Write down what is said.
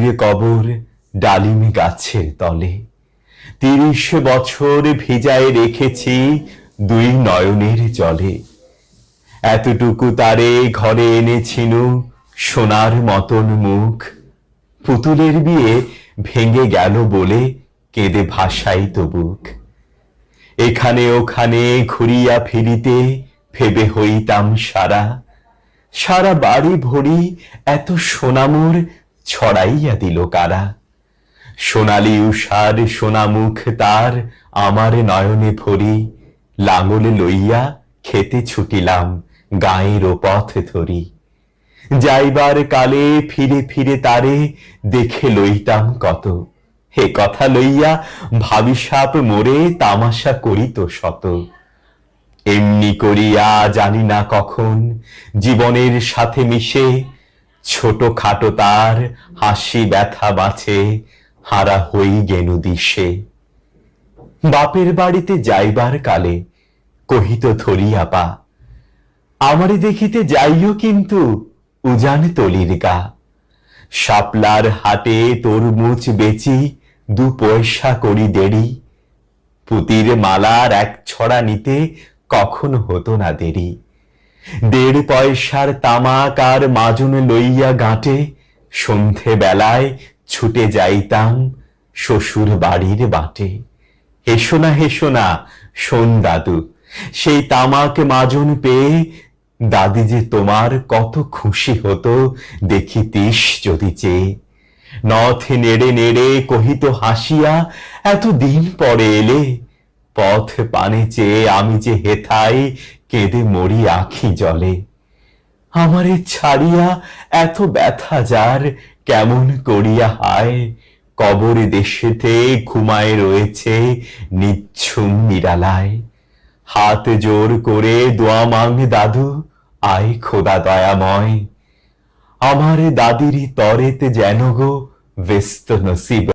দাদির কবর ডালিম গাছের তলে। ৩০ বছর ভিজায় রেখেছি দুই নয়নের জলে। এতটুকু তারে ঘরে এনেছিনু সোনার মতন মুখ। পুতুলের বিয়ে ভেঙে গেল বলে কেঁদে ভাসাইত বুক। এখানে ওখানে ঘুরিয়া ফিরিতে ভেবে হইতাম সারা। সারা বাড়ি ভরি এত সোনামোর ছড়াইয়া দিল কারা। সোনালি উষার সোনামুখ তার আমার নয়নে ভরি। লাঙল লইয়া খেতে ছুটিলাম গাঁয়ের পথ ধরি। যাইবার কালে ফিরে ফিরে তারে দেখে লইতাম কত। হে কথা লইয়া ভাবিসাপ মোরে তামাশা করিত শত। এমনি করিয়া জানি না কখন জীবনের সাথে মিশে ছোট খাটো তার হাসি ব্যথা বাঁচে হারা হই গেনু দিশে। বাপের বাড়িতে যাইবার কালে কহিত ধরিয়া পা, আমারে দেখিতে যাইও কিন্তু উজান তলির গা। শাপলার হাটে তরমুজ বেচি 2 পয়সা করি দেরি। পুতির মালার 1 ছড়া নিতে কখনো হতো না দেরি। 1.5 পয়সার তামাক আর মাজন লইয়া গাঁটে সন্ধে বেলায় ছুটে যাইতাম শ্বশুর বাড়ির বাটে। হেসো না শোন দাদু, সেই তামাক মাজন পেয়ে দাদি যে তোমার কত খুশি হতো দেখিতিস যদি চেয়ে। নথ নেড়ে নেড়ে কহিত হাসিয়া, এত দিন পরে এলে। পথ পানে চেয়ে আমি যে হেথায় কেঁদে মরি আঁখি জলে। আমারে ছাড়িয়া এত ব্যথা যার কেমন করিয়া হায়। কবর দেশেতে ঘুমায় রয়েছে নিঝুম নিরালায়। হাত জোর করে দোয়া মাং দাদু, আয় খোদা দয়াময়। আমার দাদির তরেতে যেন গো ব্যস্ত নসিব